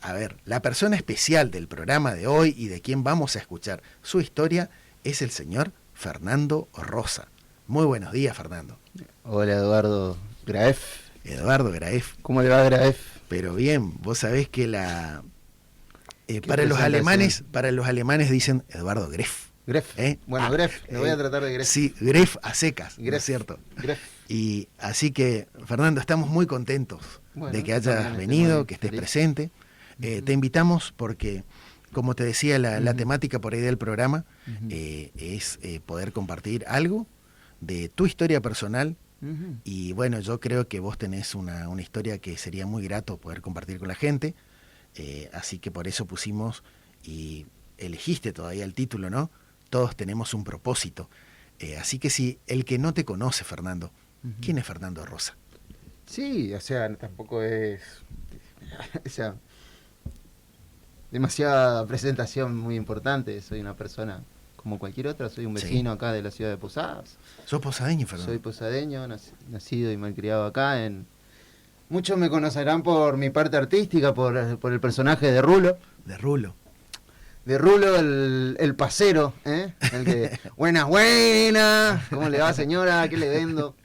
A ver, la persona especial del programa de hoy y de quien vamos a escuchar su historia es el señor Fernando Rosa. Muy buenos días, Fernando. Hola, Eduardo Graef. Eduardo Graef. ¿Cómo le va, Graef? Pero bien, vos sabés que para los alemanes dicen Eduardo Gref. Gref. Bueno, Gref, me voy a tratar de Gref. Sí, Gref a secas, Gref, ¿no es cierto? Gref. Y así que, Fernando, estamos muy contentos de que hayas venido, que estés presente. Te invitamos porque, como te decía, la temática por ahí del programa es poder compartir algo de tu historia personal. Y bueno, yo creo que vos tenés una historia que sería muy grato poder compartir con la gente. Así que por eso pusimos, y elegiste todavía el título, ¿no? Todos tenemos un propósito. Así que si el que no te conoce, Fernando, ¿quién es Fernando Rosa? Sí, o sea, tampoco es... o sea, demasiada presentación muy importante. Soy una persona como cualquier otra, soy un vecino acá de la ciudad de Posadas. ¿Sos posadeño, Fernando? Soy posadeño, nacido y malcriado acá. Muchos me conocerán por mi parte artística, por el personaje de Rulo. De Rulo. De Rulo, el pasero, ¿eh? El que, buenas, ¿cómo le va, señora? ¿Qué le vendo?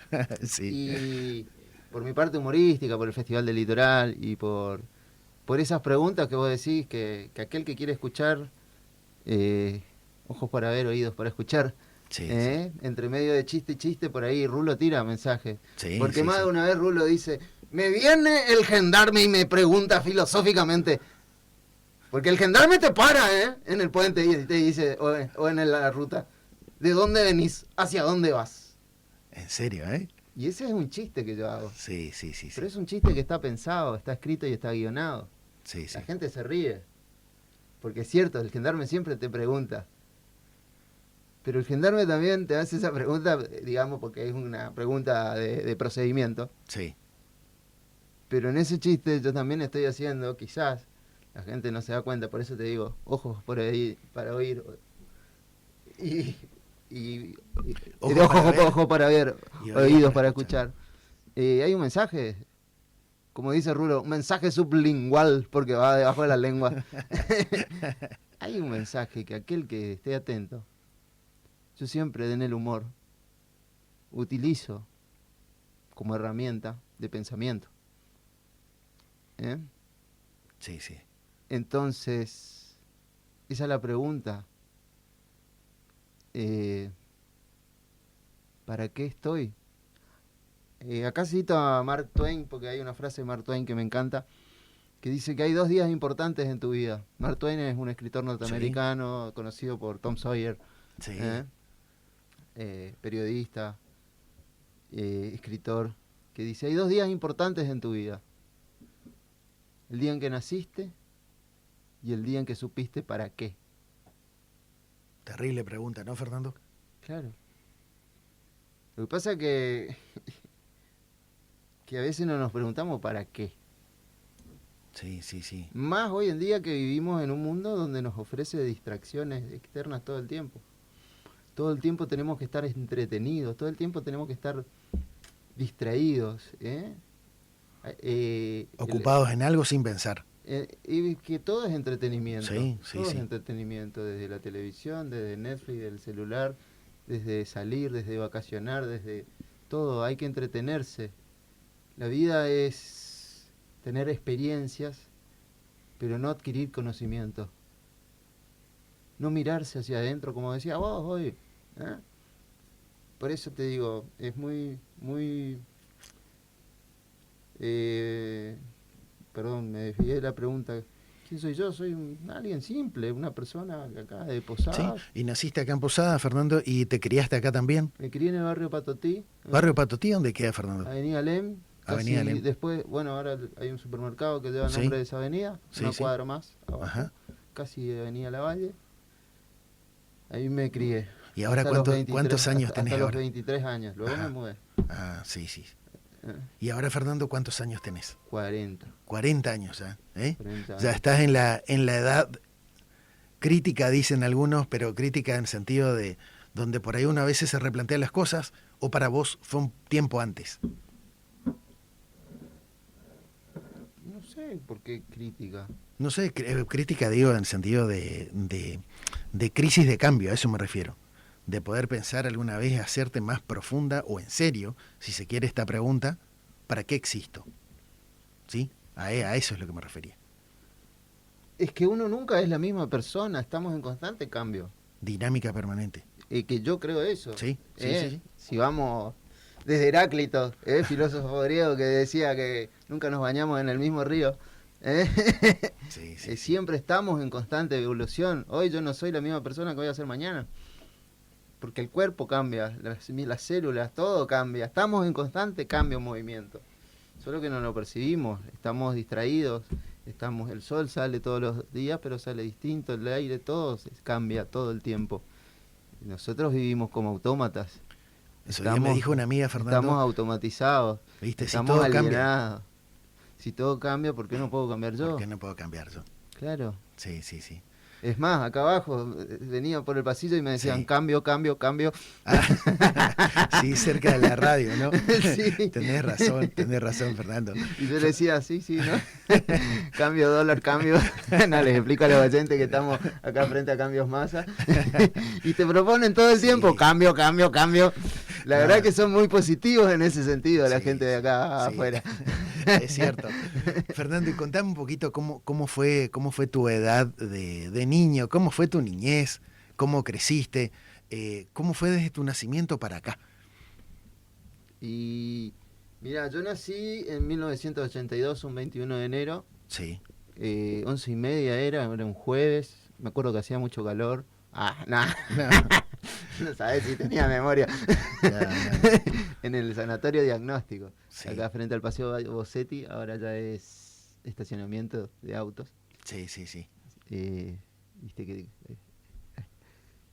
Sí. Y por mi parte humorística, por el Festival del Litoral y por esas preguntas que vos decís, que aquel que quiere escuchar, ojos para ver, oídos para escuchar, Sí. Entre medio de chiste y chiste, por ahí Rulo tira mensajes. Sí, porque sí, más de una vez Rulo dice, me viene el gendarme y me pregunta filosóficamente, porque el gendarme te para, en el puente y te dice, o en la ruta, ¿de dónde venís? ¿Hacia dónde vas? En serio, ¿eh? Y ese es un chiste que yo hago. Sí. Pero es un chiste que está pensado, está escrito y está guionado. Sí. La gente se ríe. Porque es cierto, el gendarme siempre te pregunta. Pero el gendarme también te hace esa pregunta, digamos, porque es una pregunta de procedimiento. Sí. Pero en ese chiste yo también estoy haciendo, quizás, la gente no se da cuenta, por eso te digo, ojos por ahí para oír y ojos para ver, oídos para escuchar. Hay un mensaje, como dice Rulo, un mensaje sublingual, porque va debajo de la lengua. Hay un mensaje que aquel que esté atento, yo siempre en el humor utilizo como herramienta de pensamiento. Sí. Entonces, esa es la pregunta. ¿Para qué estoy? Acá cito a Mark Twain, porque hay una frase de Mark Twain que me encanta, que dice que hay 2 días importantes en tu vida. Mark Twain es un escritor norteamericano, conocido por Tom Sawyer, periodista, escritor, que dice, hay 2 días importantes en tu vida. El día en que naciste y el día en que supiste para qué. Terrible pregunta, ¿no, Fernando? Claro. Lo que pasa es que a veces no nos preguntamos para qué. Sí. Más hoy en día que vivimos en un mundo donde nos ofrece distracciones externas todo el tiempo. Todo el tiempo tenemos que estar entretenidos, todo el tiempo tenemos que estar distraídos, Ocupados en algo sin pensar. Y que todo es entretenimiento. Sí. Es entretenimiento, desde la televisión, desde Netflix, del celular, desde salir, desde vacacionar, desde todo. Hay que entretenerse. La vida es tener experiencias, pero no adquirir conocimiento. No mirarse hacia adentro, como decía vos hoy. Por eso te digo, es muy... perdón, me desvié de la pregunta. ¿Quién soy yo? Soy alguien simple, una persona acá de Posadas. Sí, y naciste acá en Posadas, Fernando, y te criaste acá también. Me crié en el barrio Patotí. ¿Barrio Patotí dónde queda, Fernando? Avenida Lem. Avenida Lem. Después, bueno, ahora hay un supermercado que lleva el nombre de esa avenida, una cuadra más abajo. Ajá. Casi Avenida Lavalle. Ahí me crié. ¿Y ahora cuántos años tenés hasta ahora? los 23 años, luego me mudé. Ah, sí. ¿Y ahora, Fernando, cuántos años tenés? 40. 40 años ya, 40 años. Ya estás en la edad crítica, dicen algunos, pero crítica en el sentido de donde por ahí uno a veces se replantea las cosas, o para vos fue un tiempo antes. No sé, ¿Por qué crítica? No sé, crítica digo en el sentido de crisis de cambio, a eso me refiero. De poder pensar alguna vez, hacerte más profunda o en serio, si se quiere esta pregunta, ¿para qué existo? ¿Sí? A eso es lo que me refería. Es que uno nunca es la misma persona, estamos en constante cambio. Dinámica permanente. Que yo creo eso. Sí, sí. Si vamos desde Heráclito, filósofo griego que decía que nunca nos bañamos en el mismo río. Sí. Siempre estamos en constante evolución. Hoy yo no soy la misma persona que voy a ser mañana. Porque el cuerpo cambia, las células, todo cambia. Estamos en constante cambio, movimiento. Solo que no lo percibimos, estamos distraídos. El sol sale todos los días, pero sale distinto, el aire, todo cambia todo el tiempo. Nosotros vivimos como autómatas. Eso ya me dijo una amiga, Fernando. Estamos automatizados, ¿Viste? Estamos si todo alienados. cambia. Si todo cambia, ¿por qué no puedo cambiar yo? ¿Por qué no puedo cambiar yo? Claro. Sí. Es más, acá abajo venía por el pasillo y me decían cambio. Sí, cerca de la radio, ¿no? Sí. Tenés razón, Fernando. Y yo le decía, sí, ¿no? Cambio dólar, cambio. No, les explico a los oyentes que estamos acá frente a Cambios Masa. Y te proponen todo el tiempo, cambio. La verdad que son muy positivos en ese sentido, la gente de acá afuera. Es cierto. Fernando, y contame un poquito cómo fue tu edad de niño, cómo fue tu niñez, cómo creciste, cómo fue desde tu nacimiento para acá. Y mira, yo nací en 1982, un 21 de enero. Sí. 11:30 era un jueves. Me acuerdo que hacía mucho calor. No sabés si tenía memoria. No. En el sanatorio diagnóstico, acá frente al Paseo Bossetti, ahora ya es estacionamiento de autos. Sí. Viste que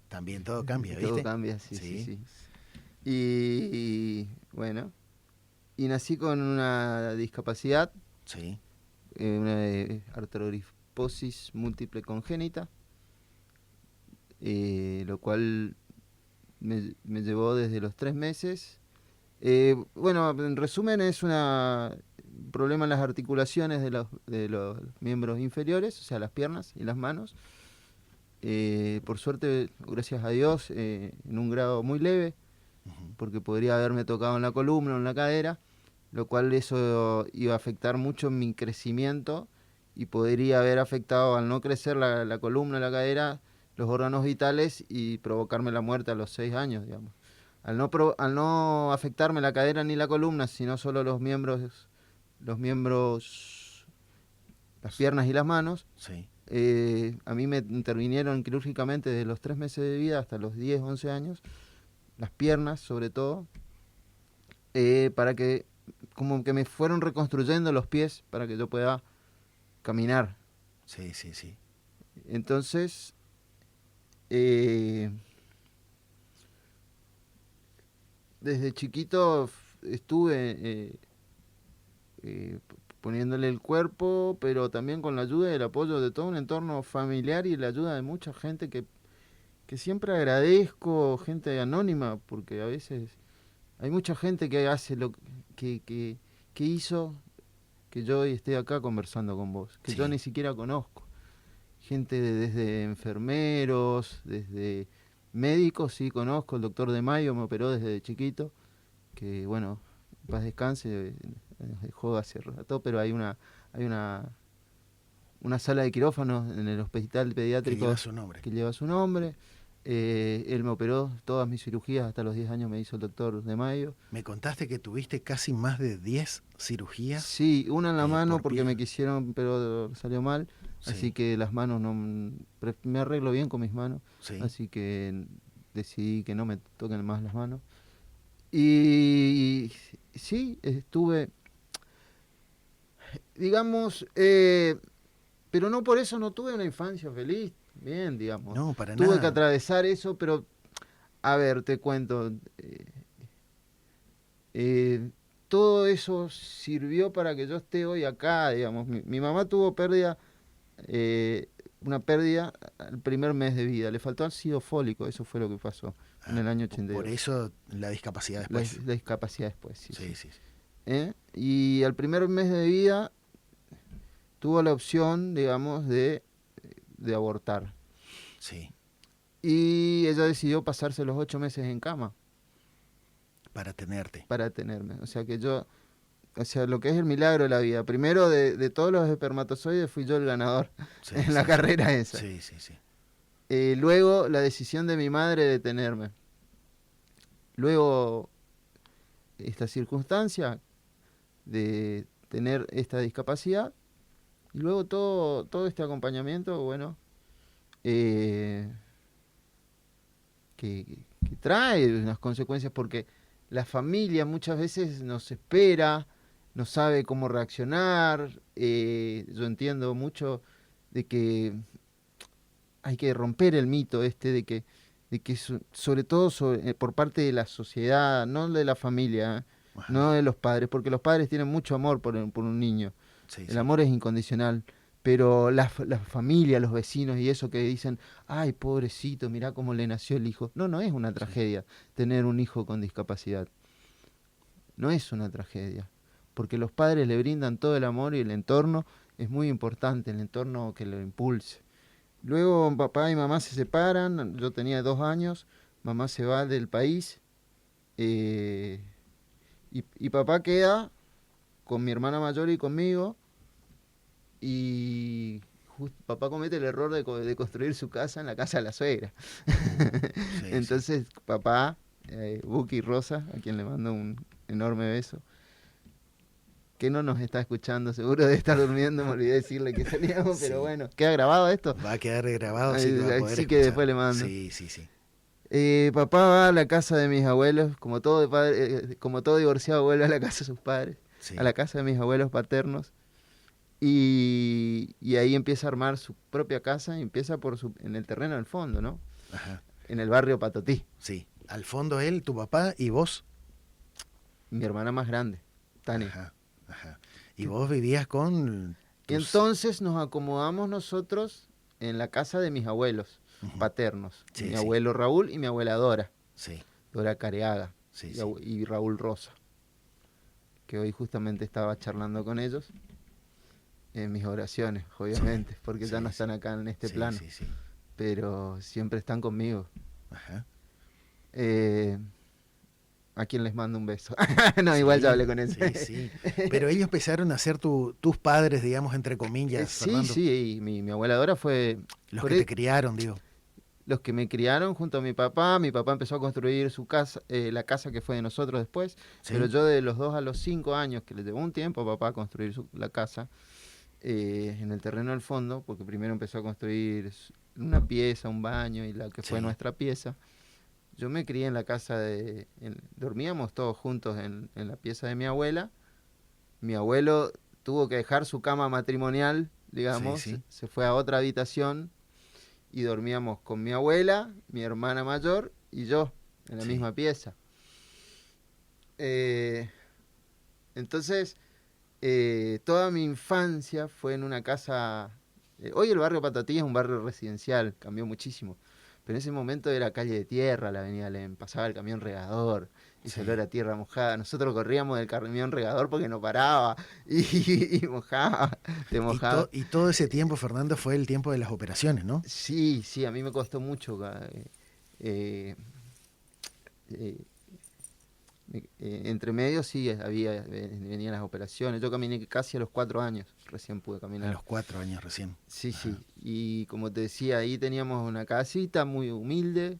también todo cambia, ¿viste? Todo cambia, sí. Y bueno, y nací con una discapacidad, una artrogriposis múltiple congénita, lo cual me llevó desde los 3 meses. Bueno, en resumen es un problema en las articulaciones de los miembros inferiores, o sea, las piernas y las manos. Por suerte, gracias a Dios, en un grado muy leve, porque podría haberme tocado en la columna o en la cadera, lo cual eso iba a afectar mucho mi crecimiento y podría haber afectado, al no crecer la columna o la cadera, los órganos vitales y provocarme la muerte a los 6 años, digamos. Al no afectarme la cadera ni la columna, sino solo los miembros, las piernas y las manos, a mí me intervinieron quirúrgicamente desde los 3 meses de vida hasta los 10, 11 años, las piernas sobre todo, para que, como que me fueron reconstruyendo los pies para que yo pueda caminar. Sí. Entonces, desde chiquito estuve poniéndole el cuerpo, pero también con la ayuda y el apoyo de todo un entorno familiar y la ayuda de mucha gente que siempre agradezco, gente anónima, porque a veces hay mucha gente que hace lo que hizo que yo hoy esté acá conversando con vos, que yo ni siquiera conozco. Gente desde enfermeros, desde médicos, sí conozco, el doctor De Mayo me operó desde chiquito, que bueno, paz descanse, dejó hace rato, pero hay una sala de quirófanos en el hospital pediátrico que lleva su nombre. Él me operó todas mis cirugías, hasta los 10 años me hizo el doctor De Mayo. Me contaste que tuviste casi más de 10 cirugías. Sí, una en la mano porque me quisieron, pero salió mal. Así que las manos me arreglo bien con mis manos. Así que decidí que no me toquen más las manos. Y sí, estuve, digamos, pero no por eso no tuve una infancia feliz. Bien, digamos. No, para nada. Tuve que atravesar eso, pero, a ver, te cuento. Todo eso sirvió para que yo esté hoy acá, digamos. Mi mamá tuvo una pérdida al primer mes de vida. Le faltó ácido fólico, eso fue lo que pasó en el año 82. Por eso la discapacidad después. La discapacidad después, sí. Sí. Y al primer mes de vida tuvo la opción, digamos, de abortar. Sí. Y ella decidió pasarse los 8 meses en cama. Para tenerte. Para tenerme. O sea que yo, lo que es el milagro de la vida. Primero, de todos los espermatozoides fui yo el ganador en la carrera esa. Sí, sí, sí. Luego, la decisión de mi madre de tenerme. Luego, esta circunstancia de tener esta discapacidad. Y luego todo este acompañamiento, bueno, que trae unas consecuencias, porque la familia muchas veces nos espera, no sabe cómo reaccionar. Yo entiendo mucho de que hay que romper el mito de que sobre todo por parte de la sociedad, no de la familia, no de los padres, porque los padres tienen mucho amor por un niño. Sí, el amor es incondicional, pero la familia, los vecinos y eso que dicen, ay, pobrecito, mirá cómo le nació el hijo. No es una tragedia tener un hijo con discapacidad. No es una tragedia, porque los padres le brindan todo el amor y el entorno es muy importante, el entorno que lo impulse. Luego papá y mamá se separan, yo tenía 2 años, mamá se va del país, y papá queda con mi hermana mayor y conmigo, y papá comete el error de construir su casa en la casa de la suegra. Sí, entonces sí. Papá, Buki Rosa, a quien le mando un enorme beso, que no nos está escuchando, seguro de estar durmiendo, me olvidé decirle que salíamos, sí. Pero bueno, ¿queda grabado esto? Va a quedar grabado, sí, lo va a poder sí escuchar. Que después le mando. Sí, sí, sí. Papá va a la casa de mis abuelos, como todo divorciado vuelve a la casa de sus padres, sí. A la casa de mis abuelos paternos, y ahí empieza a armar su propia casa, y empieza en el terreno del fondo, ¿no? Ajá. En el barrio Patotí. Sí, al fondo él, tu papá y vos. Mi hermana más grande, Tania. Ajá, ajá. Y vos vivías con... Y entonces nos acomodamos nosotros en la casa de mis abuelos paternos, sí, mi abuelo Raúl y mi abuela Dora, sí. Dora Careaga, sí, y Raúl Rosa, que hoy justamente estaba charlando con ellos en mis oraciones, obviamente, porque ya no están acá en este plano, pero siempre están conmigo. Ajá. A quien les mando un beso. No, igual ya hablé con él. Sí. Pero ellos empezaron a ser tus padres, digamos, entre comillas, Fernando. Sí, y mi abuela Dora fue... Los que te criaron, digo. Los que me criaron junto a mi papá empezó a construir su casa, la casa que fue de nosotros después, sí. Pero yo de los 2 a los 5 años, que le llevó un tiempo a papá a construir la casa, en el terreno del fondo, porque primero empezó a construir una pieza, un baño y la que fue nuestra pieza. Yo me crié en la casa dormíamos todos juntos en la pieza de mi abuela. Mi abuelo tuvo que dejar su cama matrimonial, digamos, se fue a otra habitación y dormíamos con mi abuela, mi hermana mayor y yo en la misma pieza. Entonces, toda mi infancia fue en una casa... hoy el barrio Patotí es un barrio residencial, cambió muchísimo. Pero en ese momento era calle de tierra, la avenida Alem, pasaba el camión regador y se olor a tierra mojada. Nosotros corríamos del camión regador porque no paraba y mojaba, te mojaba. Y todo ese tiempo, Fernando, fue el tiempo de las operaciones, ¿no? Sí, a mí me costó mucho. Entre medio venían las operaciones. Yo caminé casi a los 4 años, recién pude caminar. A los 4 años recién. Sí, ajá. Sí. Y como te decía, ahí teníamos una casita muy humilde.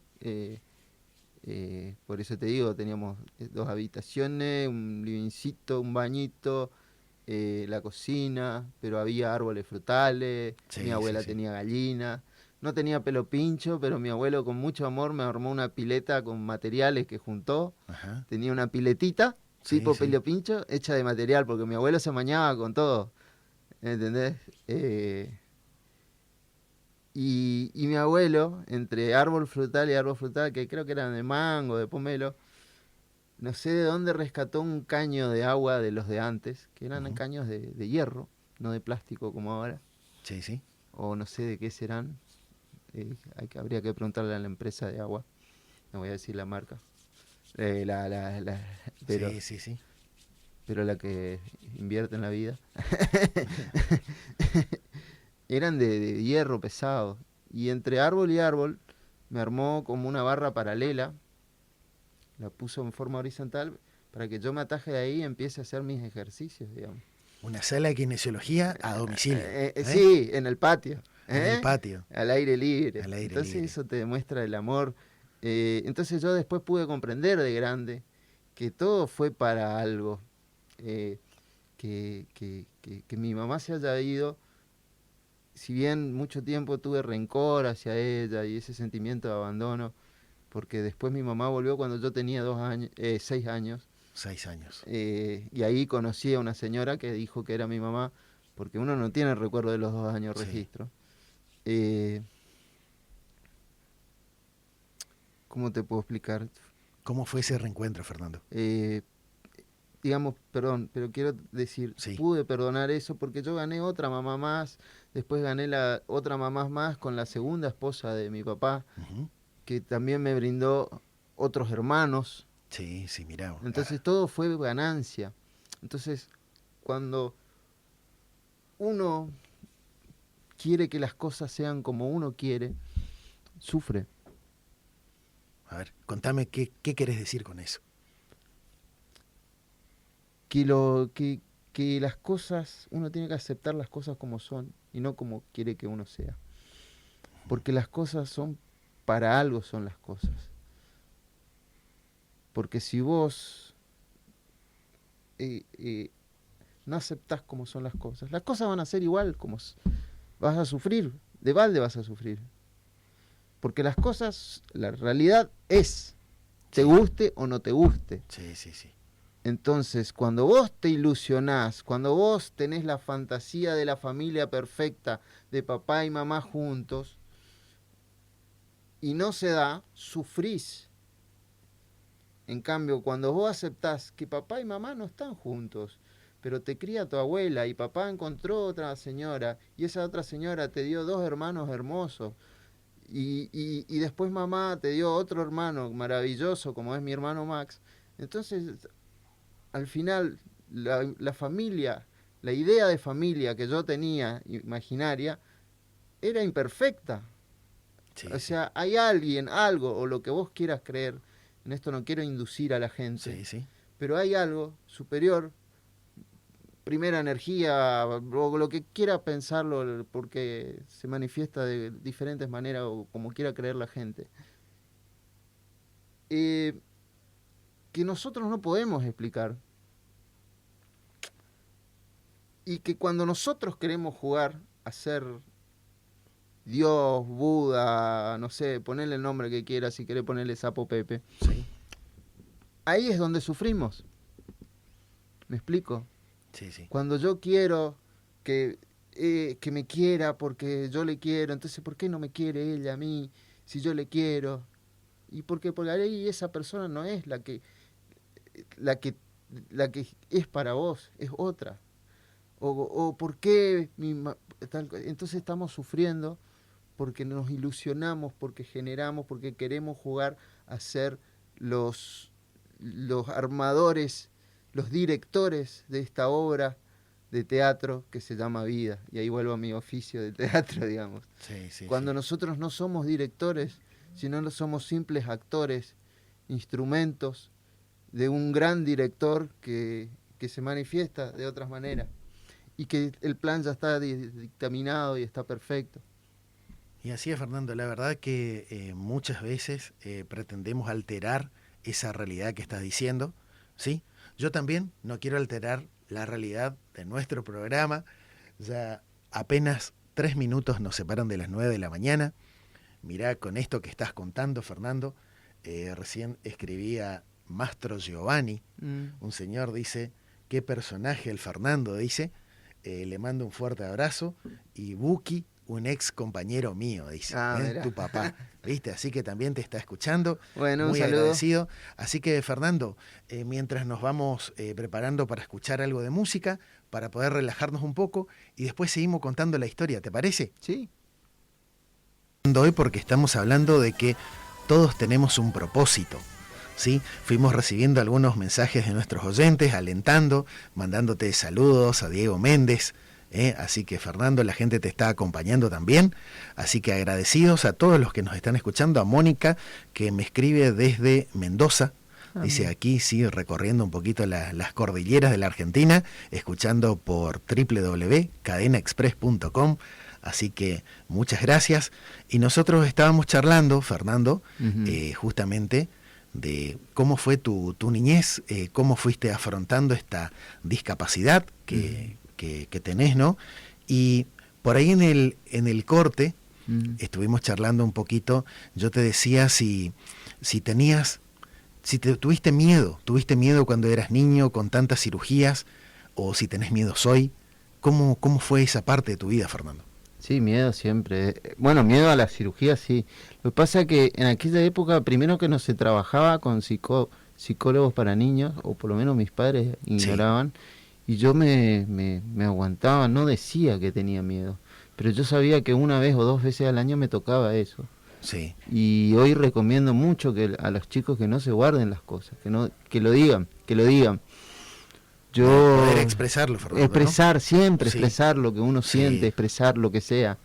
Por eso te digo, teníamos 2 habitaciones, un livingcito, un bañito, la cocina, pero había árboles frutales, mi abuela tenía gallinas. No tenía pelo pincho, pero mi abuelo con mucho amor me armó una pileta con materiales que juntó. Ajá. Tenía una piletita, tipo pelo pincho, hecha de material, porque mi abuelo se bañaba con todo. ¿Entendés? Y mi abuelo, entre árbol frutal y árbol frutal, que creo que eran de mango, de pomelo, no sé de dónde rescató un caño de agua de los de antes, que eran caños de hierro, no de plástico como ahora. Sí. O no sé de qué serán. Habría que preguntarle a la empresa de agua, no voy a decir la marca, pero sí. pero la que invierte en la vida, eran de hierro pesado. Y entre árbol y árbol me armó como una barra paralela, la puso en forma horizontal para que yo me ataje de ahí y empiece a hacer mis ejercicios, digamos. Una sala de kinesiología a domicilio. Sí, en el patio. En el patio. Al aire libre. Entonces libre. Eso te demuestra el amor. Entonces yo después pude comprender de grande que todo fue para algo. Que mi mamá se haya ido, si bien mucho tiempo tuve rencor hacia ella y ese sentimiento de abandono, porque después mi mamá volvió cuando yo tenía 6 años. 6 años. Y ahí conocí a una señora que dijo que era mi mamá, porque uno no tiene el recuerdo de los 2 años sí. registro. ¿Cómo te puedo explicar? ¿Cómo fue ese reencuentro, Fernando? Digamos, perdón, pero quiero decir, sí. pude perdonar eso porque yo gané otra mamá más, después gané la otra mamá más con la segunda esposa de mi papá, que también me brindó otros hermanos. Sí, sí, mirá. Entonces todo fue ganancia. Entonces, cuando uno quiere que las cosas sean como uno quiere, sufre. A ver, contame qué querés decir con eso. Que las cosas, uno tiene que aceptar las cosas como son y no como quiere que uno sea. Porque las cosas son, para algo son las cosas. Porque si vos no aceptás como son las cosas van a ser igual, como vas a sufrir, de balde vas a sufrir. Porque las cosas, la realidad es, te guste o no te guste. Sí, sí, sí. Entonces, cuando vos te ilusionás, cuando vos tenés la fantasía de la familia perfecta, de papá y mamá juntos, y no se da, sufrís. En cambio, cuando vos aceptás que papá y mamá no están juntos, pero te cría tu abuela y papá encontró otra señora y esa otra señora te dio 2 hermanos hermosos y después mamá te dio otro hermano maravilloso como es mi hermano Max, entonces al final la familia, la idea de familia que yo tenía imaginaria era imperfecta. Sí, o sea, hay alguien, algo o lo que vos quieras creer. En esto no quiero inducir a la gente, sí. Pero hay algo superior, primera energía, o lo que quiera pensarlo, porque se manifiesta de diferentes maneras o como quiera creer la gente, que nosotros no podemos explicar. Y que cuando nosotros queremos jugar a ser Dios, Buda, no sé, ponerle el nombre que quiera, si querés ponerle Sapo Pepe. Sí. Ahí es donde sufrimos. ¿Me explico? Sí, sí. Cuando yo quiero que me quiera porque yo le quiero, entonces ¿por qué no me quiere ella a mí si yo le quiero? Y porque ahí esa persona no es la que es para vos, es otra. O ¿por qué entonces estamos sufriendo? Porque nos ilusionamos, porque generamos, porque queremos jugar a ser los armadores, los directores de esta obra de teatro que se llama vida. Y ahí vuelvo a mi oficio de teatro, digamos. Sí, Cuando nosotros no somos directores, sino no somos simples actores, instrumentos de un gran director que se manifiesta de otras maneras. Y que el plan ya está dictaminado y está perfecto. Y así es, Fernando, la verdad que muchas veces pretendemos alterar esa realidad que estás diciendo, ¿sí? Yo también no quiero alterar la realidad de nuestro programa, ya apenas 3 minutos nos separan de las 9 de la mañana. Mirá, con esto que estás contando, Fernando, recién escribía Mastro Giovanni, un señor, dice, qué personaje el Fernando, dice, le mando un fuerte abrazo, y Buki, un ex compañero mío, dice, tu papá, ¿viste? Así que también te está escuchando, bueno, muy un saludo. agradecido. Así que, Fernando, mientras nos vamos preparando para escuchar algo de música, para poder relajarnos un poco, y después seguimos contando la historia, ¿te parece? Sí. Hoy porque estamos hablando de que todos tenemos un propósito, ¿sí? Fuimos recibiendo algunos mensajes de nuestros oyentes, alentando, mandándote saludos a Diego Méndez, así que Fernando, la gente te está acompañando también, así que agradecidos a todos los que nos están escuchando, a Mónica, que me escribe desde Mendoza. Dice aquí, sí, recorriendo un poquito las cordilleras de la Argentina, escuchando por www.cadenaexpress.com. Así que muchas gracias. Y nosotros estábamos charlando, Fernando, justamente de cómo fue tu niñez, cómo fuiste afrontando esta discapacidad que tenés, ¿no? Y por ahí en el corte estuvimos charlando un poquito. Yo te decía si tuviste miedo cuando eras niño con tantas cirugías, o si tenés miedos hoy. ¿Cómo fue esa parte de tu vida, Fernando? Sí, miedo siempre. Bueno, miedo a la cirugía, sí. Lo que pasa es que en aquella época, primero que no se trabajaba con psicólogos para niños, o por lo menos mis padres ignoraban, y yo me aguantaba, no decía que tenía miedo, pero yo sabía que una vez o dos veces al año me tocaba eso. Sí. Y hoy recomiendo mucho que a los chicos que no se guarden las cosas, que lo digan. Yo poder expresarlo, Fernando, expresar, ¿no? siempre Sí. expresar lo que uno siente, expresar lo que sea,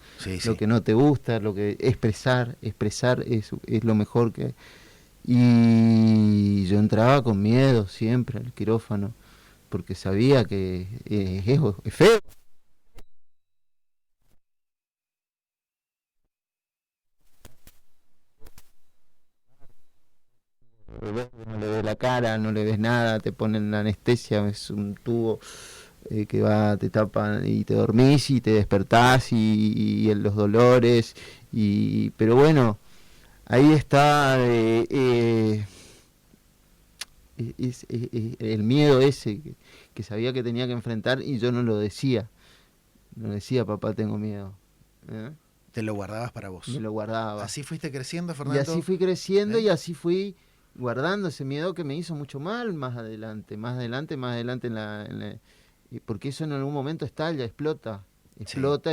lo que no te gusta, expresar es lo mejor que. Y yo entraba con miedo siempre al quirófano, porque sabía que es feo. No le ves la cara, no le ves nada, te ponen la anestesia, es un tubo que te tapan y te dormís y te despertás y los dolores, pero bueno, ahí está el miedo ese que sabía que tenía que enfrentar, y yo no lo decía, papá, tengo miedo. Te lo guardabas para vos. Me lo guardaba. Así fuiste creciendo, Fernando. Y así fui creciendo, y así fui guardando ese miedo que me hizo mucho mal más adelante porque eso en algún momento estalla, explota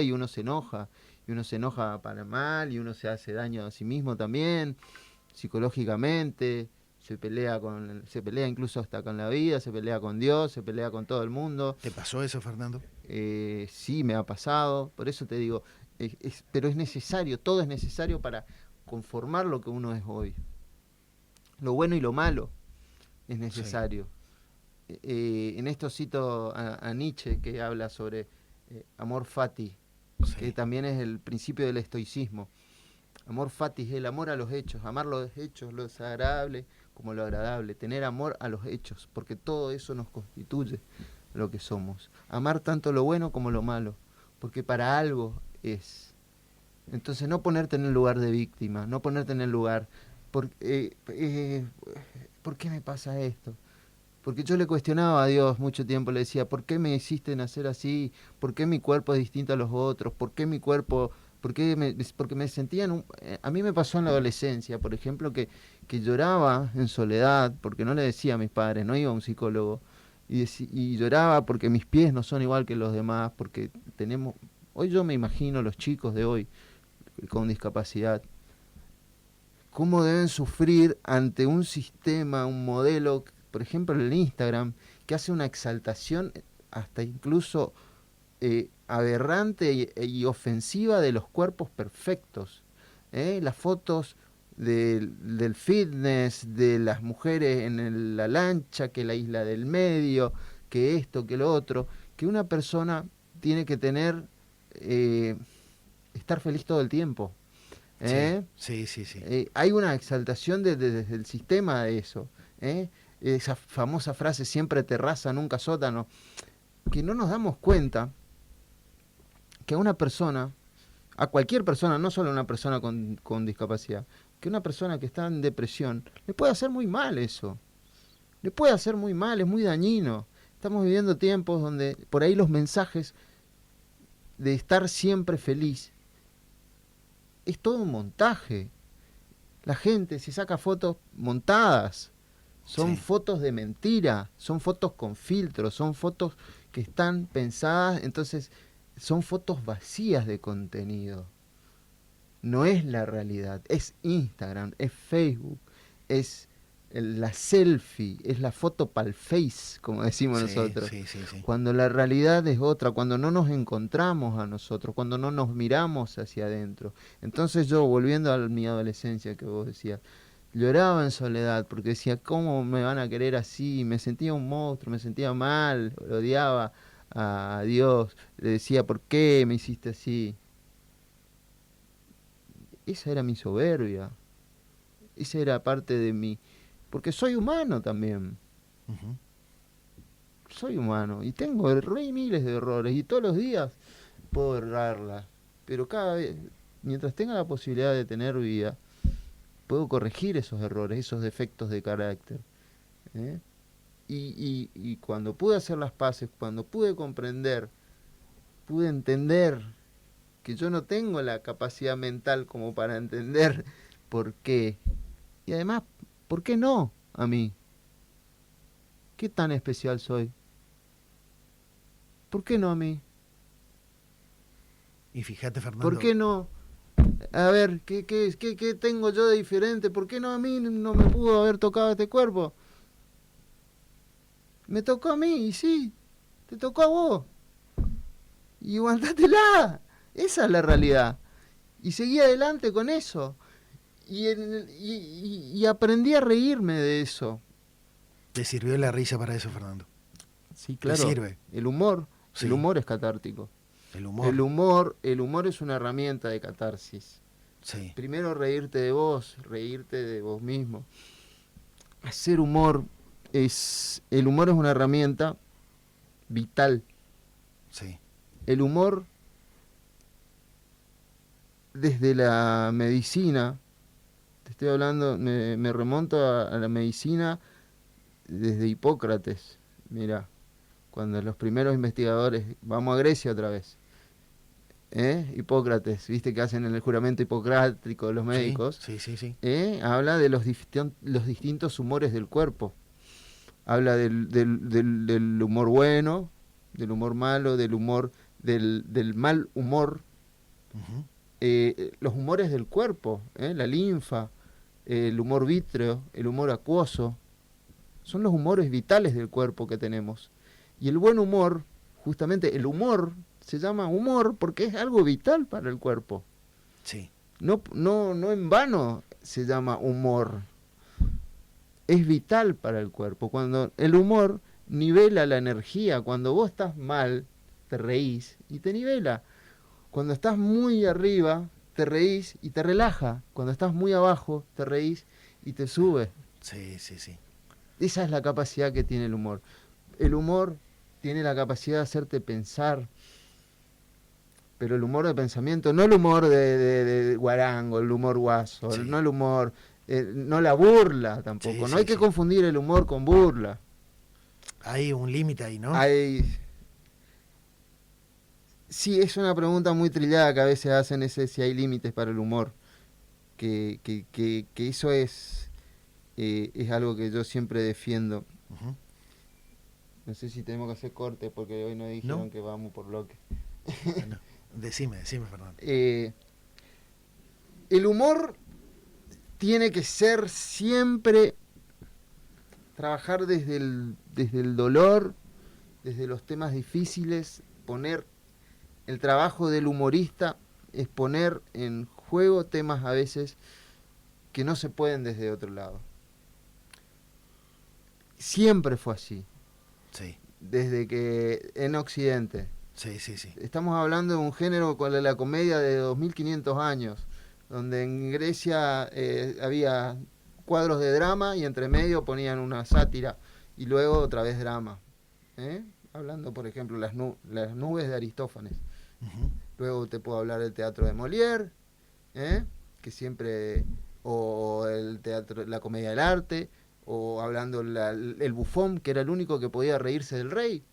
y uno se enoja para mal, y uno se hace daño a sí mismo también, psicológicamente, se pelea incluso hasta con la vida, se pelea con Dios, se pelea con todo el mundo. ¿Te pasó eso, Fernando? Sí, me ha pasado, por eso te digo, pero es necesario, todo es necesario para conformar lo que uno es hoy. Lo bueno y lo malo es necesario. En esto cito a Nietzsche, que habla sobre amor fati, que también es el principio del estoicismo. Amor fati es el amor a los hechos, amar los hechos, lo desagradable como lo agradable, tener amor a los hechos, porque todo eso nos constituye lo que somos. Amar tanto lo bueno como lo malo, porque para algo es. Entonces no ponerte en el lugar de víctima, no ponerte en el lugar, ¿por qué me pasa esto? Porque yo le cuestionaba a Dios mucho tiempo, le decía, ¿por qué me hiciste nacer así? ¿Por qué mi cuerpo es distinto a los otros? ¿Por qué mi cuerpo...? Porque me sentía a mí me pasó en la adolescencia, por ejemplo, que lloraba en soledad, porque no le decía a mis padres, no iba a un psicólogo, y lloraba porque mis pies no son igual que los demás, porque hoy yo me imagino los chicos de hoy con discapacidad, cómo deben sufrir ante un sistema, un modelo, por ejemplo el Instagram, que hace una exaltación hasta incluso aberrante y ofensiva de los cuerpos perfectos. Las fotos del fitness, de las mujeres en la lancha, que la isla del medio, que esto, que lo otro, que una persona tiene que tener, estar feliz todo el tiempo. Sí. Hay una exaltación desde el sistema de eso. Esa famosa frase, siempre terraza, nunca sótano, que no nos damos cuenta que a cualquier persona, no solo a una persona con discapacidad, que una persona que está en depresión, le puede hacer muy mal eso. Le puede hacer muy mal, es muy dañino. Estamos viviendo tiempos donde por ahí los mensajes de estar siempre feliz es todo un montaje. La gente se saca fotos montadas. Son fotos de mentira, son fotos con filtros, son fotos que están pensadas, entonces son fotos vacías de contenido. No es la realidad, es Instagram, es Facebook, es la selfie, es la foto pa'l face, como decimos nosotros. Sí. Cuando la realidad es otra, cuando no nos encontramos a nosotros, cuando no nos miramos hacia adentro. Entonces yo, volviendo a mi adolescencia que vos decías, lloraba en soledad porque decía, ¿cómo me van a querer así? Me sentía un monstruo, me sentía mal, odiaba a Dios, le decía, ¿por qué me hiciste así? Esa era mi soberbia, esa era parte de mí, porque soy humano también. Uh-huh. Soy humano y tengo miles de errores y todos los días puedo errarla, pero cada vez, mientras tenga la posibilidad de tener vida, puedo corregir esos errores, esos defectos de carácter. ¿Eh? Y cuando pude hacer las paces, cuando pude comprender, pude entender que yo no tengo la capacidad mental como para entender por qué. Y además, ¿por qué no a mí? ¿Qué tan especial soy? ¿Por qué no a mí? Y fíjate, Fernando. ¿Por qué no? A ver, ¿qué tengo yo de diferente? ¿Por qué no a mí no me pudo haber tocado este cuerpo? Me tocó a mí, y sí, te tocó a vos. Y aguantátela. Esa es la realidad. Y seguí adelante con eso. Y aprendí a reírme de eso. ¿Te sirvió la risa para eso, Fernando? Sí, claro. ¿Te sirve? El humor. Sí. El humor es catártico. El humor. El humor es una herramienta de catarsis. Sí. Primero reírte de vos mismo. Hacer humor el humor es una herramienta vital. Sí. El humor, desde la medicina, te estoy hablando, me remonto a la medicina desde Hipócrates. Mira, cuando los primeros investigadores, vamos a Grecia otra vez, Hipócrates, viste que hacen el juramento hipocrático de los médicos, sí. Habla de los distintos humores del cuerpo. Habla del humor bueno, del humor malo, del humor del mal humor. Uh-huh. Los humores del cuerpo, la linfa, el humor vítreo, el humor acuoso, son los humores vitales del cuerpo que tenemos. Y el buen humor, justamente el humor, se llama humor porque es algo vital para el cuerpo. Sí. No en vano se llama humor. Es vital para el cuerpo. Cuando el humor nivela la energía, cuando vos estás mal, te reís y te nivela. Cuando estás muy arriba, te reís y te relaja. Cuando estás muy abajo, te reís y te sube. Sí. Esa es la capacidad que tiene el humor. El humor tiene la capacidad de hacerte pensar, pero el humor de pensamiento, no el humor de guarango, el humor guaso, sí. No el humor, no la burla tampoco. No hay que confundir el humor con burla. Hay un límite ahí, ¿no? Sí, es una pregunta muy trillada que a veces hacen, si hay límites para el humor. Que eso es algo que yo siempre defiendo. Uh-huh. No sé si tenemos que hacer corte porque hoy nos dijeron que vamos por bloque. Bueno, decime, Fernando. El humor tiene que ser siempre trabajar desde el dolor, desde los temas difíciles, poner el trabajo del humorista es poner en juego temas a veces que no se pueden desde otro lado. Siempre fue así. Sí. Desde que en Occidente. Sí. Estamos hablando de un género con la comedia de 2500 años, donde en Grecia había cuadros de drama y entre medio ponían una sátira y luego otra vez drama. Hablando, por ejemplo, las nubes de Aristófanes. Uh-huh. Luego te puedo hablar del teatro de Molière, que siempre, o el teatro, la comedia del arte, o hablando el bufón, que era el único que podía reírse del rey.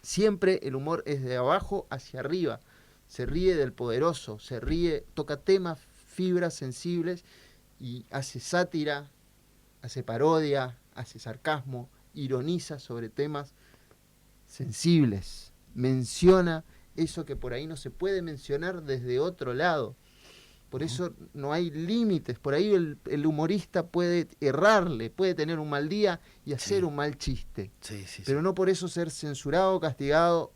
Siempre el humor es de abajo hacia arriba, se ríe del poderoso, toca temas, fibras sensibles y hace sátira, hace parodia, hace sarcasmo, ironiza sobre temas sensibles, menciona eso que por ahí no se puede mencionar desde otro lado. Por eso no hay límites. Por ahí el humorista puede errarle, puede tener un mal día y hacer un mal chiste. Pero no por eso ser censurado, castigado.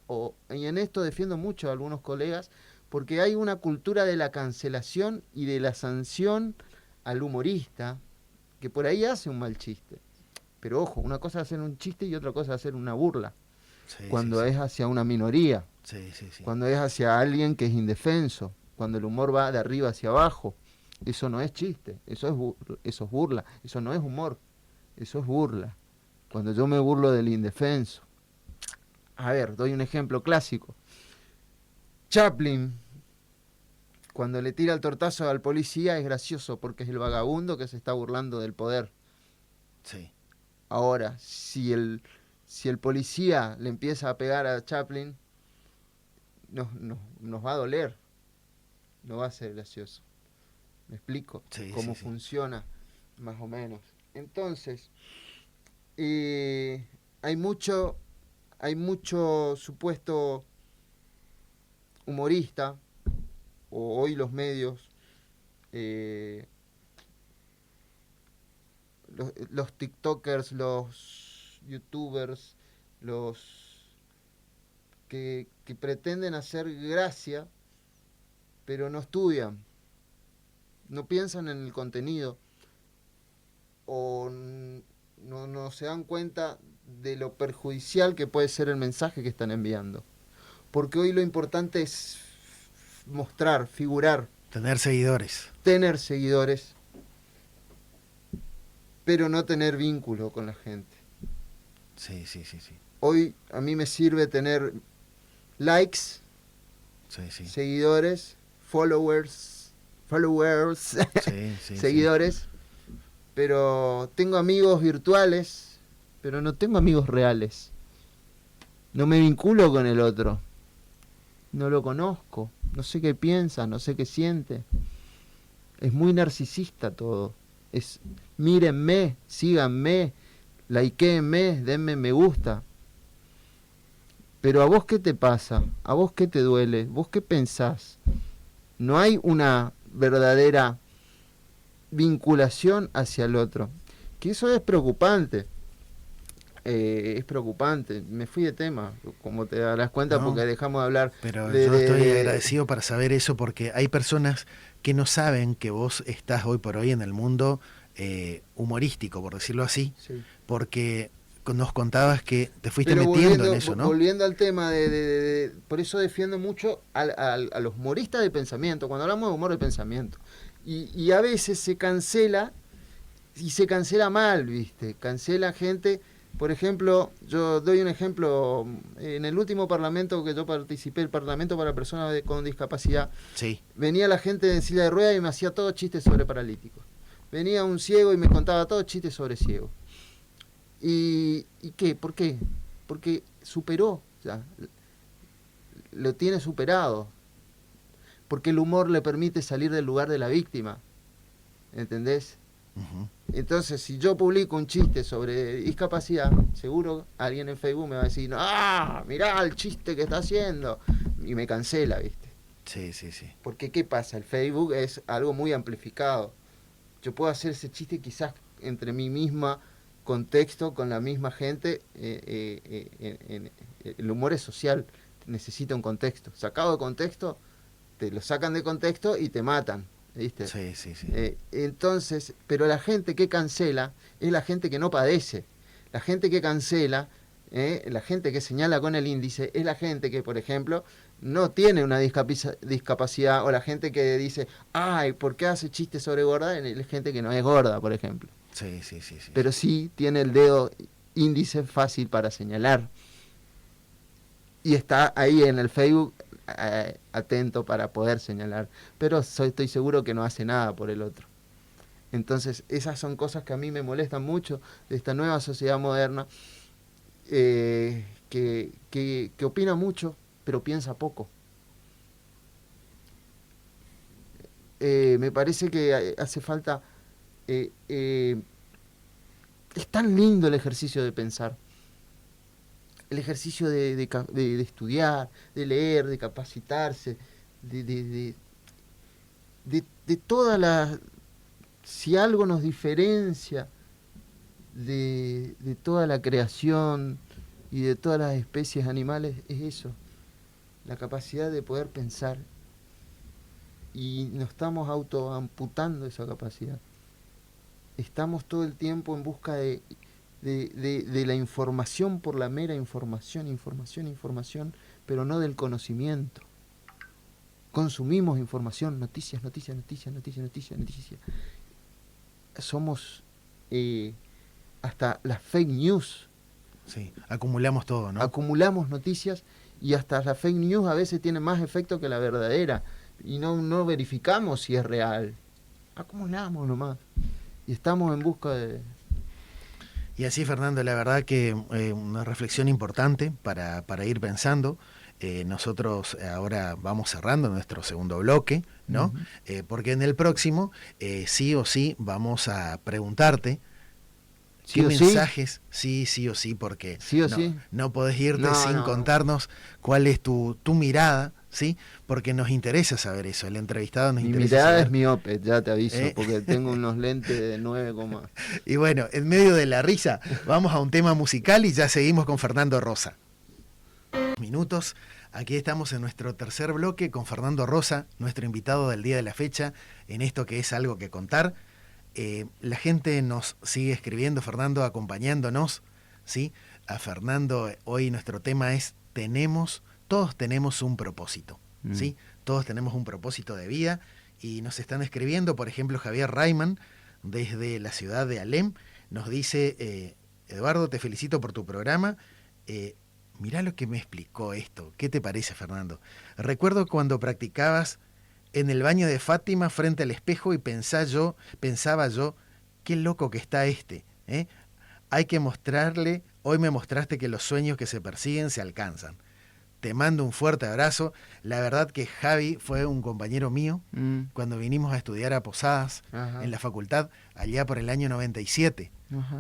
Y en esto defiendo mucho a algunos colegas, porque hay una cultura de la cancelación y de la sanción al humorista, que por ahí hace un mal chiste. Pero ojo, una cosa es hacer un chiste y otra cosa es hacer una burla. Cuando es hacia una minoría. Cuando es hacia alguien que es indefenso. Cuando el humor va de arriba hacia abajo. Eso no es chiste, eso es burla. Eso no es humor, eso es burla. Cuando yo me burlo del indefenso. A ver, doy un ejemplo clásico. Chaplin, cuando le tira el tortazo al policía, es gracioso porque es el vagabundo que se está burlando del poder. Ahora, si el policía le empieza a pegar a Chaplin, nos va a doler. No va a ser gracioso. ¿Me explico? Cómo funciona, más o menos. Entonces, hay mucho supuesto humorista, o hoy los medios, los tiktokers, los youtubers, los que pretenden hacer gracia, pero no estudian, no piensan en el contenido, o no se dan cuenta de lo perjudicial que puede ser el mensaje que están enviando. Porque hoy lo importante es mostrar, figurar. Tener seguidores, pero no tener vínculo con la gente. Hoy a mí me sirve tener likes, seguidores, followers, seguidores, pero tengo amigos virtuales, pero no tengo amigos reales. No me vinculo con el otro, no lo conozco, no sé qué piensa, no sé qué siente. Es muy narcisista todo. Es mírenme, síganme, likeenme, denme me gusta. Pero ¿a vos qué te pasa? ¿A vos qué te duele? ¿Vos qué pensás? No hay una verdadera vinculación hacia el otro. Que eso es preocupante. Es preocupante. Me fui de tema, como te darás cuenta, porque dejamos de hablar. Pero yo estoy agradecido para saber eso, porque hay personas que no saben que vos estás hoy por hoy en el mundo humorístico, por decirlo así, porque nos contabas que te fuiste metiendo en eso, ¿no? Volviendo al tema por eso defiendo mucho a los humoristas de pensamiento, cuando hablamos de humor de pensamiento. Y a veces se cancela, y se cancela mal, ¿viste? Cancela gente. Por ejemplo, yo doy un ejemplo, en el último parlamento que yo participé, el Parlamento para Personas con Discapacidad, venía la gente en silla de ruedas y me hacía todos chistes sobre paralíticos. Venía un ciego y me contaba todos chistes sobre ciegos. ¿Y qué? ¿Por qué? Porque superó, ya, lo tiene superado. Porque el humor le permite salir del lugar de la víctima, ¿entendés? Entonces, si yo publico un chiste sobre discapacidad, seguro alguien en Facebook me va a decir, ¡ah, mirá el chiste que está haciendo! Y me cancela, ¿viste? Porque, ¿qué pasa? El Facebook es algo muy amplificado. Yo puedo hacer ese chiste quizás entre mi misma contexto, con la misma gente. El humor es social, necesita un contexto. Sacado de contexto, te lo sacan de contexto y te matan, ¿viste? Entonces, pero la gente que cancela es la gente que no padece. La gente que cancela, la gente que señala con el índice, es la gente que, por ejemplo, no tiene una discapacidad, o la gente que dice, ay, ¿por qué hace chistes sobre gorda? Es gente que no es gorda, por ejemplo. Pero sí tiene el dedo índice fácil para señalar. Y está ahí en el Facebook atento para poder señalar. Pero estoy seguro que no hace nada por el otro. Entonces, esas son cosas que a mí me molestan mucho de esta nueva sociedad moderna, que opina mucho, pero piensa poco. Me parece que hace falta... es tan lindo el ejercicio de pensar, el ejercicio de estudiar, de leer, de capacitarse, de todas las... Si algo nos diferencia de toda la creación y de todas las especies animales, es eso, la capacidad de poder pensar. Y nos estamos autoamputando esa capacidad. Estamos todo el tiempo en busca de la información por la mera información, pero no del conocimiento. Consumimos información, noticias. Somos hasta las fake news. Sí, acumulamos todo, ¿no? Acumulamos noticias y hasta las fake news a veces tienen más efecto que la verdadera. Y no verificamos si es real. Acumulamos nomás. Y estamos en busca de... Y así, Fernando, la verdad que una reflexión importante para ir pensando. Nosotros ahora vamos cerrando nuestro segundo bloque, ¿no? Uh-huh. Porque en el próximo, sí o sí, vamos a preguntarte qué mensajes, sí o sí, porque sí o sí. No podés irte sin contarnos cuál es tu mirada, ¿sí? Porque nos interesa saber eso, el entrevistado nos interesa saber. Mi mirada es miope, ya te aviso, porque tengo unos lentes de 9, Y bueno, en medio de la risa, vamos a un tema musical y ya seguimos con Fernando Rosa. Minutos, aquí estamos en nuestro tercer bloque con Fernando Rosa, nuestro invitado del día de la fecha, en esto que es algo que contar. La gente nos sigue escribiendo, Fernando, acompañándonos, ¿sí? A Fernando, hoy nuestro tema es todos tenemos un propósito, ¿sí? Todos tenemos un propósito de vida y nos están escribiendo, por ejemplo, Javier Rayman, desde la ciudad de Alem, nos dice, Eduardo, te felicito por tu programa, mirá lo que me explicó esto, ¿qué te parece, Fernando? Recuerdo cuando practicabas en el baño de Fátima frente al espejo y pensaba yo, qué loco que está ¿eh? Hay que mostrarle, hoy me mostraste que los sueños que se persiguen se alcanzan. Te mando un fuerte abrazo. La verdad que Javi fue un compañero mío cuando vinimos a estudiar a Posadas en la facultad, allá por el año 97.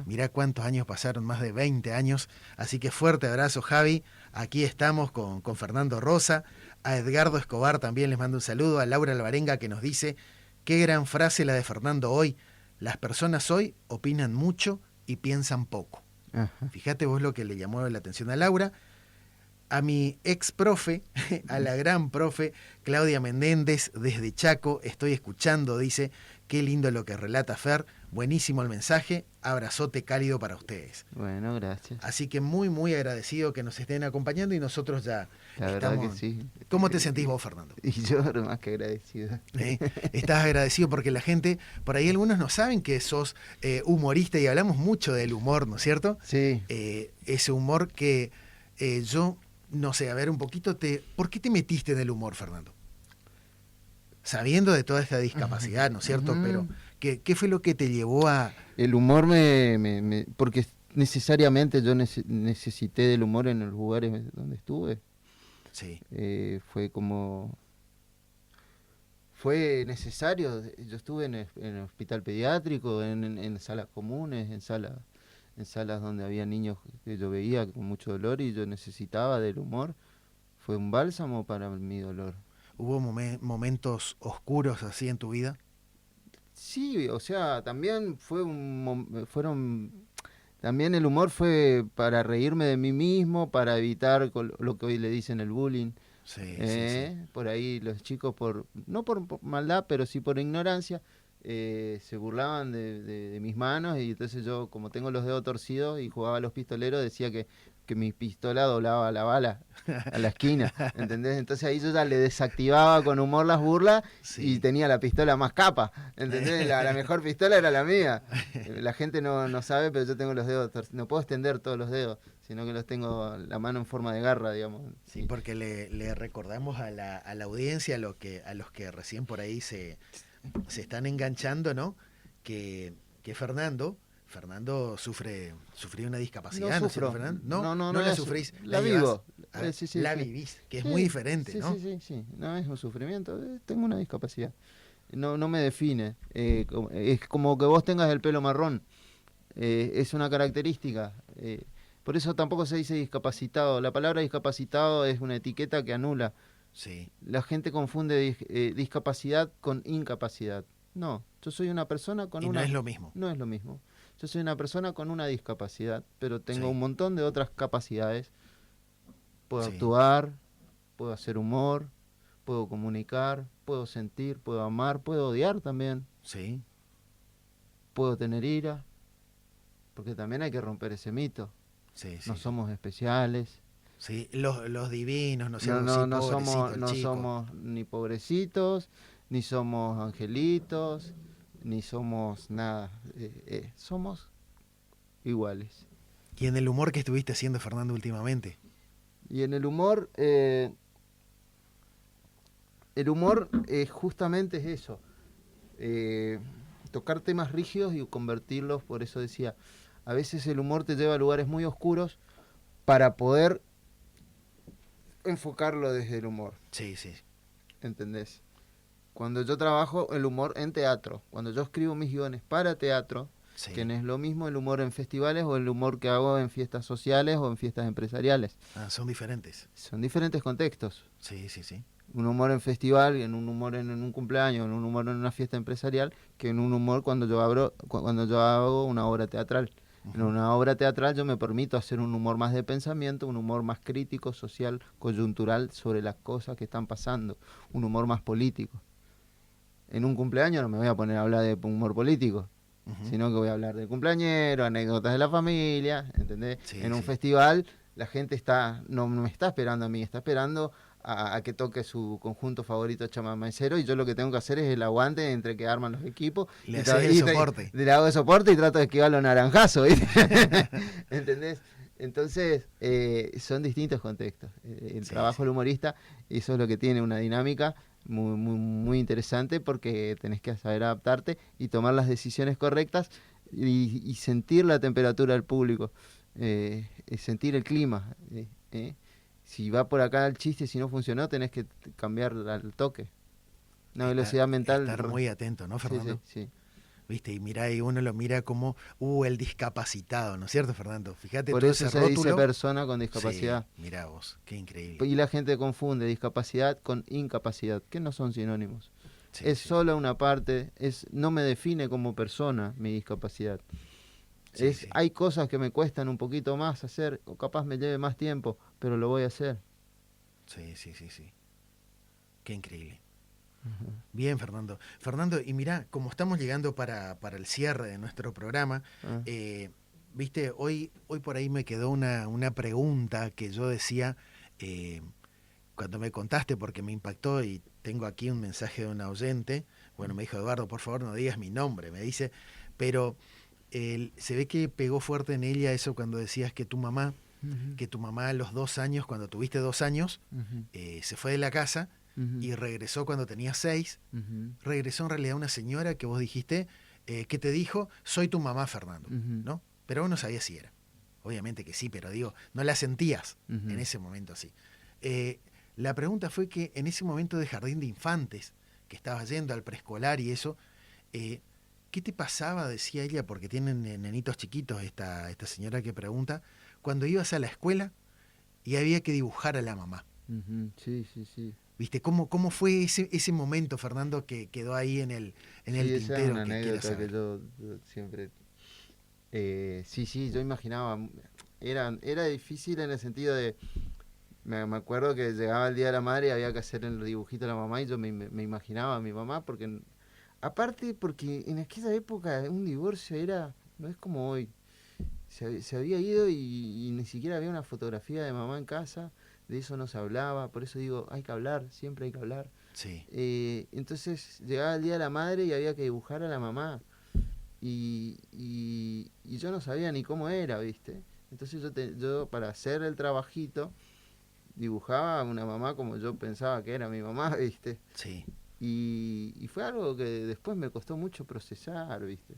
Mirá cuántos años pasaron, más de 20 años. Así que fuerte abrazo, Javi. Aquí estamos con Fernando Rosa. A Edgardo Escobar también les mando un saludo. A Laura Alvarenga que nos dice, qué gran frase la de Fernando hoy. Las personas hoy opinan mucho y piensan poco. Fíjate vos lo que le llamó la atención a Laura. A mi ex profe, a la gran profe Claudia Menéndez desde Chaco, estoy escuchando, dice, qué lindo lo que relata Fer, buenísimo el mensaje, abrazote cálido para ustedes. Bueno, gracias. Así que muy agradecido que nos estén acompañando y nosotros ya la estamos... verdad que sí. ¿Cómo te sentís vos, Fernando? Y yo más que agradecido. Estás agradecido porque la gente, por ahí algunos no saben que sos humorista y hablamos mucho del humor, ¿no es cierto? Sí. Ese humor que yo... No sé, a ver un poquito, ¿por qué te metiste en el humor, Fernando? Sabiendo de toda esta discapacidad, ¿no es cierto? Pero, ¿qué fue lo que te llevó a...? El humor porque necesariamente yo necesité del humor en los lugares donde estuve. Sí. Fue necesario. Yo estuve en el hospital pediátrico, en salas comunes, en salas donde había niños que yo veía con mucho dolor y yo necesitaba del humor. Fue un bálsamo para mi dolor. ¿Hubo momentos oscuros así en tu vida? Sí, o sea, también también el humor fue para reírme de mí mismo, para evitar lo que hoy le dicen el bullying. Sí. Por ahí los chicos, no por maldad, pero sí por ignorancia, se burlaban de mis manos y entonces yo, como tengo los dedos torcidos y jugaba a los pistoleros, decía que mi pistola doblaba la bala a la esquina, ¿entendés? Entonces ahí yo ya le desactivaba con humor las burlas y tenía la pistola más capa, ¿entendés? La mejor pistola era la mía. La gente no sabe, pero yo tengo los dedos torcidos, no puedo extender todos los dedos, sino que los tengo la mano en forma de garra, digamos. Sí, porque le recordamos a la audiencia, a los que recién por ahí se están enganchando, ¿no? Que Fernando sufrió una discapacidad, ¿no sufro? ¿No? ¿No la sufrís? La vivo. La vivís, que es muy diferente, ¿no? Sí. No es un sufrimiento, tengo una discapacidad. No me define. Es como que vos tengas el pelo marrón. Es una característica. Por eso tampoco se dice discapacitado. La palabra discapacitado es una etiqueta que anula Sí. La gente confunde discapacidad con incapacidad. No, yo soy una persona con no es lo mismo. No es lo mismo. Yo soy una persona con una discapacidad, pero tengo Sí. un montón de otras capacidades. Puedo Sí. actuar, puedo hacer humor, puedo comunicar, puedo sentir, puedo amar, puedo odiar también. Sí. Puedo tener ira, porque también hay que romper ese mito. Sí, No sí, somos especiales. sí. Los divinos, ¿no es cierto? Sí, pobrecito el No chico. somos ni pobrecitos, ni somos angelitos, ni somos nada. Somos iguales. Y en el humor que estuviste haciendo, Fernando, últimamente. Y en el humor justamente es eso. Tocar temas rígidos y convertirlos, por eso decía, a veces el humor te lleva a lugares muy oscuros para poder enfocarlo desde el humor. Sí, sí. ¿Entendés? Cuando yo trabajo el humor en teatro, cuando yo escribo mis guiones para teatro, Sí. que no es lo mismo el humor en festivales o el humor que hago en fiestas sociales o en fiestas empresariales. Son diferentes. Son diferentes contextos. Sí, sí, sí. Un humor en festival, en un humor en un cumpleaños, en un humor en una fiesta empresarial, que en un humor cuando yo hago una obra teatral. En una obra teatral yo me permito hacer un humor más de pensamiento, un humor más crítico, social, coyuntural sobre las cosas que están pasando, un humor más político. En un cumpleaños no me voy a poner a hablar de humor político, sino que voy a hablar de cumpleañero, anécdotas de la familia, ¿entendés? Sí, en un sí. festival la gente no me está esperando a mí, está esperando a que toque su conjunto favorito chamamecero, y yo lo que tengo que hacer es el aguante entre que arman los equipos. Le haces el soporte. Le hago el soporte y trato de esquivar los naranjazos, ¿viste? ¿Entendés? Entonces, son distintos contextos. El trabajo del humorista, eso es lo que tiene una dinámica muy, muy, muy interesante, porque tenés que saber adaptarte y tomar las decisiones correctas y sentir la temperatura del público, sentir el clima. Si va por acá el chiste, si no funcionó, tenés que cambiar al toque. Una velocidad mental. Estar muy atento, ¿no, Fernando? Sí, sí. ¿Viste? Y mira, y uno lo mira como, el discapacitado, ¿no es cierto, Fernando? Fíjate por todo eso ese se rótulo. dice persona con discapacidad. Sí, mirá vos, qué increíble. Y la gente confunde discapacidad con incapacidad, que no son sinónimos. Sí, es sí. solo una parte, no me define como persona mi discapacidad. Sí, sí. Hay cosas que me cuestan un poquito más hacer, o capaz me lleve más tiempo, pero lo voy a hacer. Sí, sí, sí, sí. Qué increíble. Bien, Fernando. Fernando, y mirá, como estamos llegando para el cierre de nuestro programa, viste, hoy por ahí me quedó una pregunta que yo decía cuando me contaste, porque me impactó, y tengo aquí un mensaje de un oyente. Bueno, me dijo: Eduardo, por favor no digas mi nombre, me dice, pero se ve que pegó fuerte en ella eso cuando decías que tu mamá a los 2 años, cuando tuviste 2 años, se fue de la casa y regresó cuando tenía 6. Regresó en realidad una señora que vos dijiste, que te dijo: soy tu mamá, Fernando, ¿no? Pero vos no sabías si era. Obviamente que sí, pero digo, no la sentías en ese momento así. La pregunta fue que en ese momento de jardín de infantes, que estabas yendo al preescolar y eso, ¿qué te pasaba? Decía ella, porque tienen nenitos chiquitos esta señora que pregunta, cuando ibas a la escuela y había que dibujar a la mamá. Sí, sí, sí. ¿Viste? ¿Cómo fue ese momento, Fernando, que quedó ahí en el tintero? Esa es una anécdota que yo siempre... sí, yo imaginaba... Era difícil en el sentido de... Me acuerdo que llegaba el Día de la Madre y había que hacer el dibujito de la mamá, y yo me imaginaba a mi mamá, porque... Aparte, porque en aquella época un divorcio no es como hoy. Se había ido y ni siquiera había una fotografía de mamá en casa. De eso no se hablaba, por eso digo, hay que hablar, siempre hay que hablar. Sí. Entonces llegaba el Día de la Madre y había que dibujar a la mamá. Y yo no sabía ni cómo era, ¿viste? Entonces yo para hacer el trabajito dibujaba a una mamá como yo pensaba que era mi mamá, ¿viste? Sí. Y fue algo que después me costó mucho procesar, ¿viste?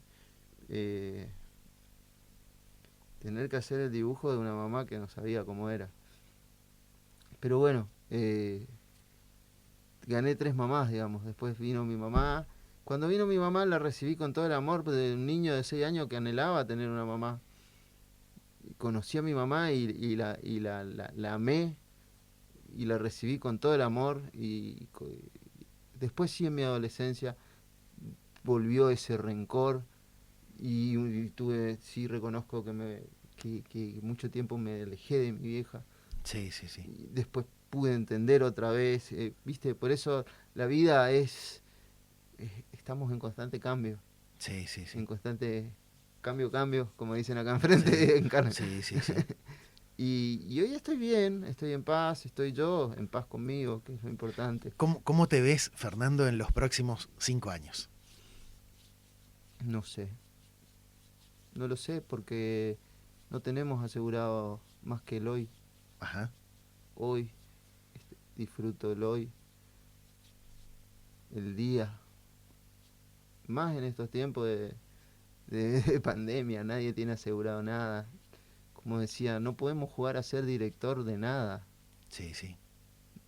Tener que hacer el dibujo de una mamá que no sabía cómo era. Pero bueno, gané 3 mamás, digamos. Después vino mi mamá. Cuando vino mi mamá la recibí con todo el amor de un niño de 6 años que anhelaba tener una mamá. Conocí a mi mamá y la amé y la recibí con todo el amor, y después sí en mi adolescencia volvió ese rencor, y tuve, sí reconozco que mucho tiempo me alejé de mi vieja. Sí. Y después pude entender otra vez, ¿viste? Por eso la vida estamos en constante cambio. Sí. En constante cambio, como dicen acá enfrente. Sí. Y hoy estoy bien, estoy en paz, estoy yo en paz conmigo, que es lo importante. ¿Cómo te ves, Fernando, en los próximos 5 años? No sé. No lo sé porque no tenemos asegurado más que el hoy. Ajá. Hoy, disfruto el hoy, el día. Más en estos tiempos de pandemia, nadie tiene asegurado nada. Como decía, no podemos jugar a ser director de nada. Sí.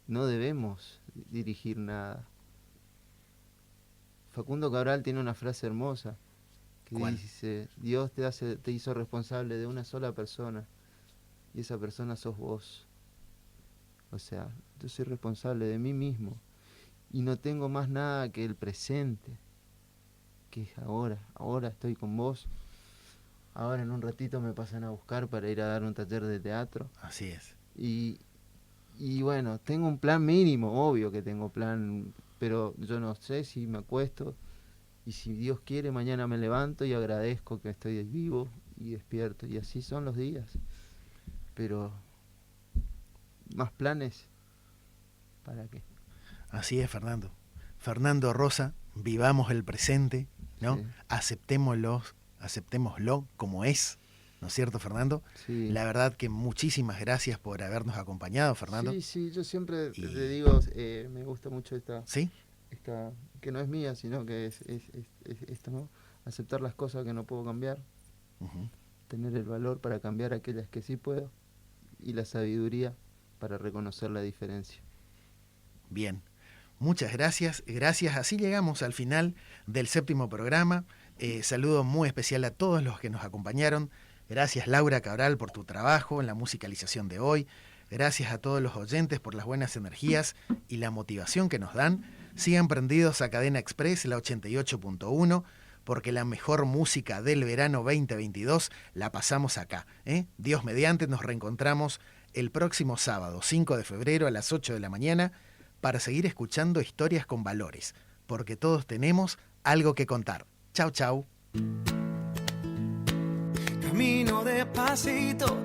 No debemos dirigir nada. Facundo Cabral tiene una frase hermosa que ¿Cuál? dice: Dios te hizo responsable de una sola persona, y esa persona sos vos. O sea, yo soy responsable de mí mismo y no tengo más nada que el presente, que es ahora. Ahora estoy con vos. Ahora en un ratito me pasan a buscar para ir a dar un taller de teatro. Así es. Y bueno, tengo un plan mínimo, obvio que tengo plan, pero yo no sé si me acuesto, y si Dios quiere mañana me levanto y agradezco que estoy vivo y despierto, y así son los días. Pero más planes, ¿para qué? Así es, Fernando. Fernando Rosa, vivamos el presente, ¿no? Sí. Aceptémoslo como es, ¿no es cierto, Fernando? Sí. La verdad que muchísimas gracias por habernos acompañado, Fernando. Sí, yo siempre te digo, me gusta mucho esta, que no es mía, sino que es esto, ¿no? Aceptar las cosas que no puedo cambiar, tener el valor para cambiar aquellas que sí puedo, y la sabiduría para reconocer la diferencia. Bien, muchas gracias. Así llegamos al final del 7º programa. Saludo muy especial a todos los que nos acompañaron. Gracias, Laura Cabral, por tu trabajo en la musicalización de hoy. Gracias a todos los oyentes por las buenas energías y la motivación que nos dan. Sigan prendidos a Cadena Express, la 88.1, porque la mejor música del verano 2022 la pasamos acá. Dios mediante, nos reencontramos el próximo sábado, 5 de febrero a las 8 de la mañana, para seguir escuchando historias con valores, porque todos tenemos algo que contar. Chau. Camino despacito.